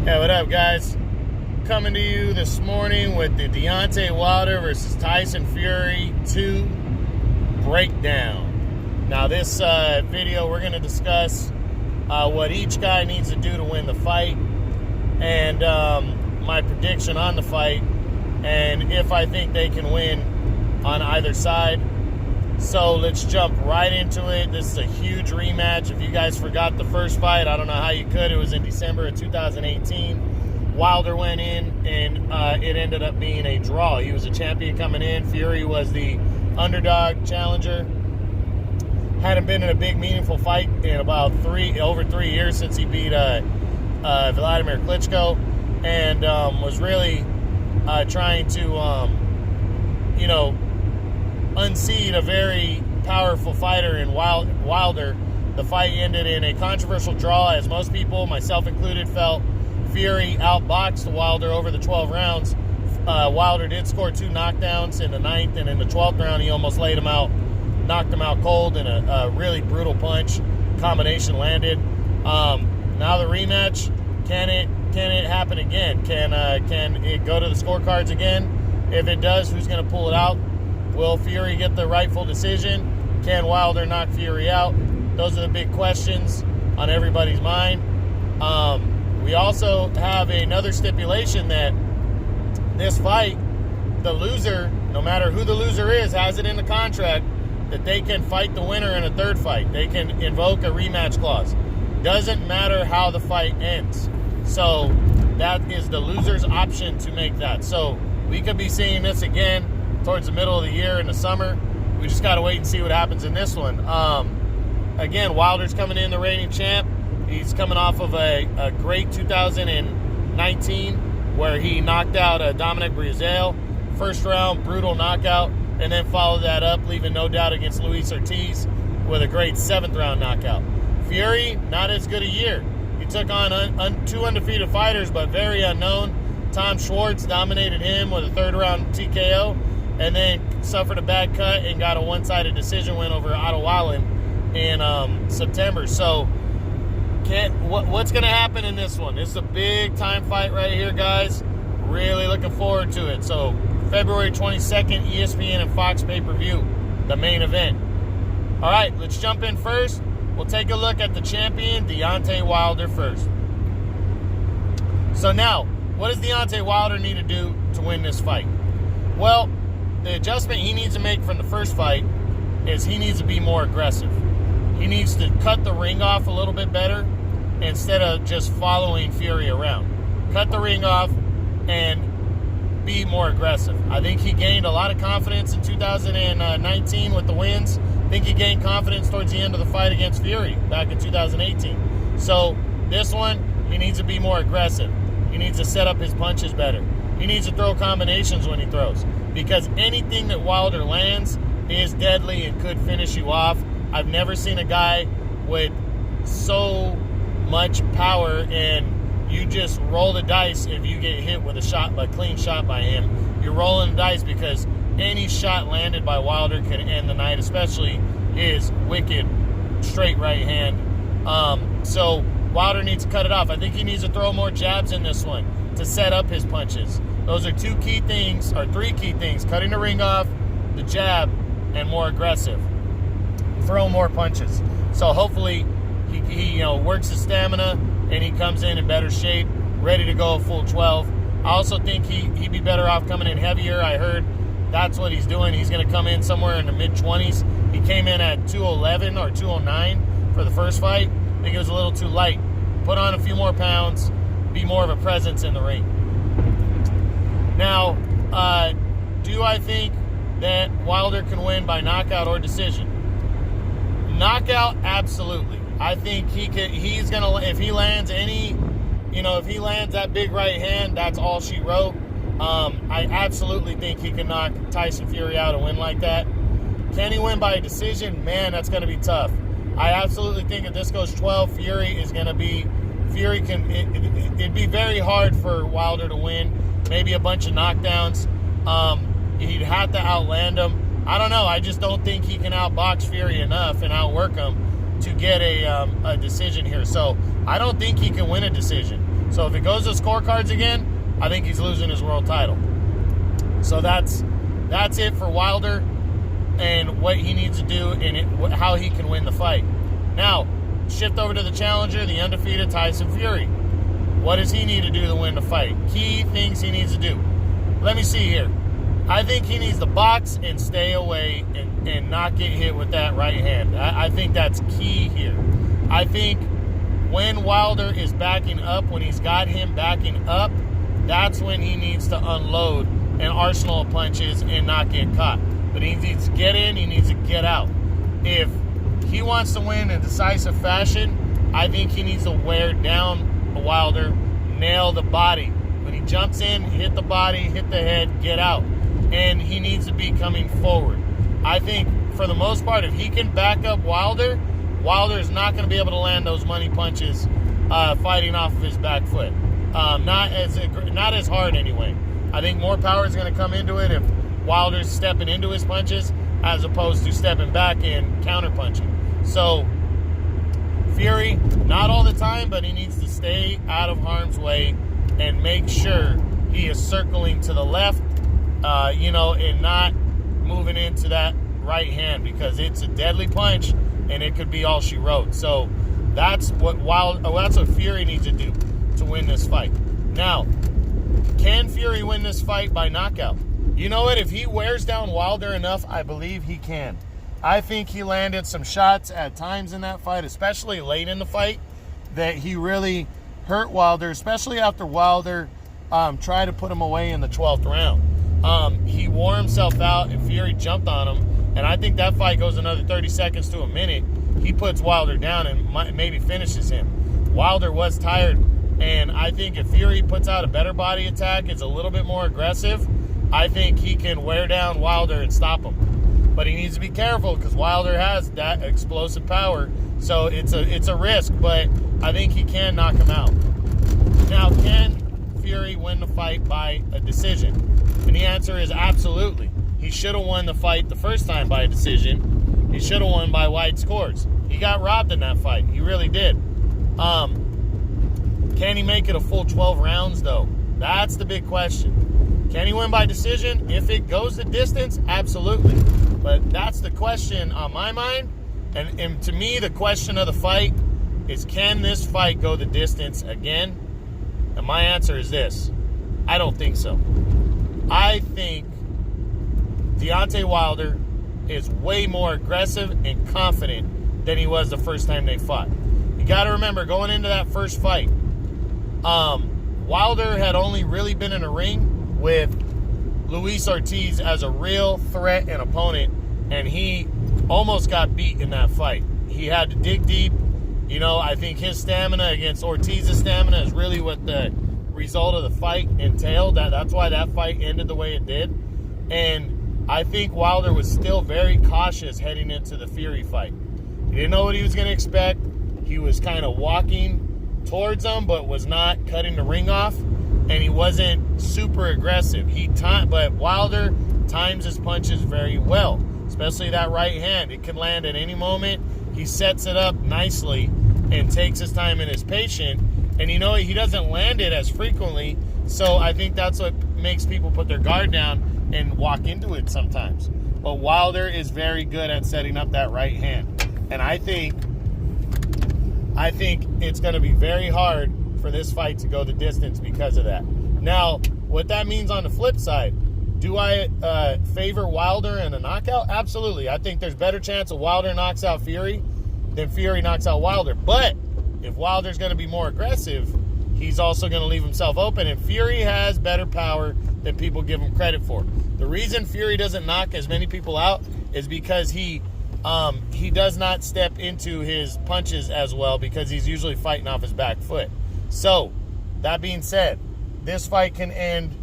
Hey, what up, guys? Coming to you this morning with the Deontay Wilder versus Tyson Fury 2 breakdown. Now, this video, we're going to discuss what each guy needs to do to win the fight, and my prediction on the fight, and if I think they can win on either side. So let's jump right into it. This is a huge rematch. If you guys forgot the first fight, I don't know how you could. It was in December of 2018. Wilder went in, and it ended up being a draw. He was a champion coming in. Fury was the underdog challenger. Hadn't been in a big, meaningful fight in about over 3 years since he beat Vladimir Klitschko, and was really trying to, unseat a very powerful fighter in Wilder. The fight ended in a controversial draw, as most people, myself included, felt Fury outboxed Wilder over the 12 rounds. Wilder did score 2 knockdowns in the 9th, and in the 12th round, he almost laid him out, knocked him out cold, and a really brutal punch combination landed. Now the rematch, can it happen again? Can it go to the scorecards again? If it does, who's going to pull it out? Will Fury get the rightful decision? Can Wilder knock Fury out? Those are the big questions on everybody's mind. We also have another stipulation that this fight, the loser, no matter who the loser is, has it in the contract that they can fight the winner in a third fight. They can invoke a rematch clause. Doesn't matter how the fight ends. So that is the loser's option to make that. So we could be seeing this again towards the middle of the year in the summer. We just got to wait and see what happens in this one. Again, Wilder's coming in the reigning champ. He's coming off of a great 2019 where he knocked out Dominic Breazeale. First round, brutal knockout, and then followed that up, leaving no doubt against Luis Ortiz with a great 7th round knockout. Fury, not as good a year. He took on 2 undefeated fighters, but very unknown. Tom Schwartz dominated him with a 3rd round TKO, and then suffered a bad cut and got a one-sided decision win over Otto Wallen in September. So what's going to happen in this one? This is a big-time fight right here, guys. Really looking forward to it. So February 22nd, ESPN and Fox pay-per-view, the main event. All right, let's jump in first. We'll take a look at the champion, Deontay Wilder, first. So now, what does Deontay Wilder need to do to win this fight? Well, the adjustment he needs to make from the first fight is he needs to be more aggressive. He needs to cut the ring off a little bit better instead of just following Fury around. Cut the ring off and be more aggressive. I think he gained a lot of confidence in 2019 with the wins. I think he gained confidence towards the end of the fight against Fury back in 2018. So this one, he needs to be more aggressive. He needs to set up his punches better. He needs to throw combinations when he throws, because anything that Wilder lands is deadly and could finish you off. I've never seen a guy with so much power, and you just roll the dice if you get hit with a clean shot by him. You're rolling the dice because any shot landed by Wilder could end the night, especially his wicked straight right hand. So Wilder needs to cut it off. I think he needs to throw more jabs in this one to set up his punches. Those are 2 key things, or 3 key things: cutting the ring off, the jab, and more aggressive. Throw more punches. So hopefully he works his stamina and he comes in better shape, ready to go full 12. I also think he'd be better off coming in heavier. I heard that's what he's doing. He's going to come in somewhere in the mid-20s. He came in at 211 or 209 for the first fight. I think it was a little too light. Put on a few more pounds, be more of a presence in the ring. Now, do I think that Wilder can win by knockout or decision? Knockout, absolutely. I think he's gonna, if he lands if he lands that big right hand, that's all she wrote. I absolutely think he can knock Tyson Fury out and win like that. Can he win by a decision? Man, that's going to be tough. I absolutely think if this goes 12, it'd be very hard for Wilder to win. Maybe a bunch of knockdowns. He'd have to outland him. I don't know. I just don't think he can outbox Fury enough and outwork him to get a decision here. So I don't think he can win a decision. So if it goes to scorecards again, I think he's losing his world title. So that's it for Wilder and what he needs to do and how he can win the fight. Now, shift over to the challenger, the undefeated Tyson Fury. What does he need to do to win the fight? Key things he needs to do. Let me see here. I think he needs to box and stay away and not get hit with that right hand. I think that's key here. I think when Wilder is backing up, when he's got him backing up, that's when he needs to unload an arsenal of punches and not get caught. But he needs to get in, he needs to get out. If he wants to win in decisive fashion, I think he needs to wear down Wilder, nail the body. When he jumps in, hit the body, hit the head, get out. And he needs to be coming forward. I think, for the most part, if he can back up Wilder, Wilder is not going to be able to land those money punches fighting off of his back foot. Not as hard anyway. I think more power is going to come into it if Wilder's stepping into his punches as opposed to stepping back and counter-punching. So, Fury, not all the time, but he needs to stay out of harm's way and make sure he is circling to the left, and not moving into that right hand because it's a deadly punch and it could be all she wrote. So that's what Fury needs to do to win this fight. Now, can Fury win this fight by knockout? You know what? If he wears down Wilder enough, I believe he can. I think he landed some shots at times in that fight, especially late in the fight, that he really hurt Wilder, especially after Wilder tried to put him away in the 12th round. He wore himself out, and Fury jumped on him, and I think that fight goes another 30 seconds to a minute. He puts Wilder down and maybe finishes him. Wilder was tired, and I think if Fury puts out a better body attack, is a little bit more aggressive, I think he can wear down Wilder and stop him. But he needs to be careful because Wilder has that explosive power. So it's a risk, but I think he can knock him out. Now, can Fury win the fight by a decision? And the answer is absolutely. He should have won the fight the first time by a decision. He should have won by wide scores. He got robbed in that fight. He really did. Can he make it a full 12 rounds, though? That's the big question. Can he win by decision? If it goes the distance, absolutely. But that's the question on my mind. And to me, the question of the fight is, can this fight go the distance again? And my answer is this. I don't think so. I think Deontay Wilder is way more aggressive and confident than he was the first time they fought. You got to remember, going into that first fight, Wilder had only really been in a ring with Luis Ortiz as a real threat and opponent, and he almost got beat in that fight. He had to dig deep. I think his stamina against Ortiz's stamina is really what the result of the fight entailed. That's why that fight ended the way it did. And I think Wilder was still very cautious heading into the Fury fight. He didn't know what he was going to expect. He was kind of walking towards him, but was not cutting the ring off. And he wasn't super aggressive. But Wilder times his punches very well, especially that right hand. It can land at any moment. He sets it up nicely and takes his time and is patient. And he doesn't land it as frequently, so I think that's what makes people put their guard down and walk into it sometimes. But Wilder is very good at setting up that right hand. And I think it's going to be very hard for this fight to go the distance because of that. Now, what that means on the flip side, do I favor Wilder in a knockout? Absolutely. I think there's better chance of Wilder knocks out Fury than Fury knocks out Wilder. But if Wilder's going to be more aggressive, he's also going to leave himself open. And Fury has better power than people give him credit for. The reason Fury doesn't knock as many people out is because he does not step into his punches as well because he's usually fighting off his back foot. So, that being said, this fight can end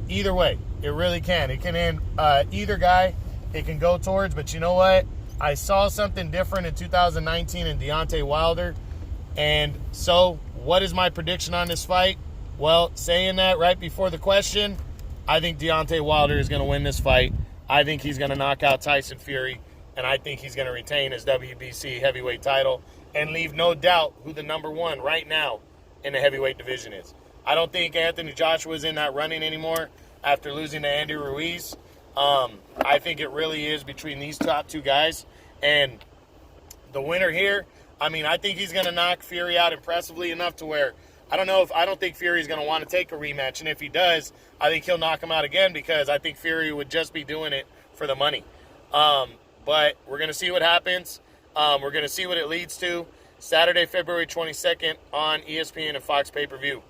either way. It really can. It can end either guy. It can go towards, but you know what? I saw something different in 2019 in Deontay Wilder. And so, what is my prediction on this fight? Well, saying that right before the question, I think Deontay Wilder is going to win this fight. I think he's going to knock out Tyson Fury, and I think he's going to retain his WBC heavyweight title and leave no doubt who the number one right now in the heavyweight division is. I don't think Anthony Joshua is in that running anymore after losing to Andy Ruiz. I think it really is between these top two guys. And the winner here, I mean, I think he's going to knock Fury out impressively enough to where I don't think Fury's going to want to take a rematch. And if he does, I think he'll knock him out again because I think Fury would just be doing it for the money. But we're going to see what happens. We're going to see what it leads to. Saturday, February 22nd on ESPN and Fox pay-per-view.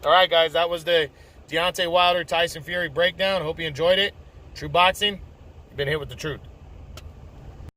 All right, guys, that was the Deontay Wilder-Tyson Fury breakdown. Hope you enjoyed it. True Boxing, you've been hit with the truth.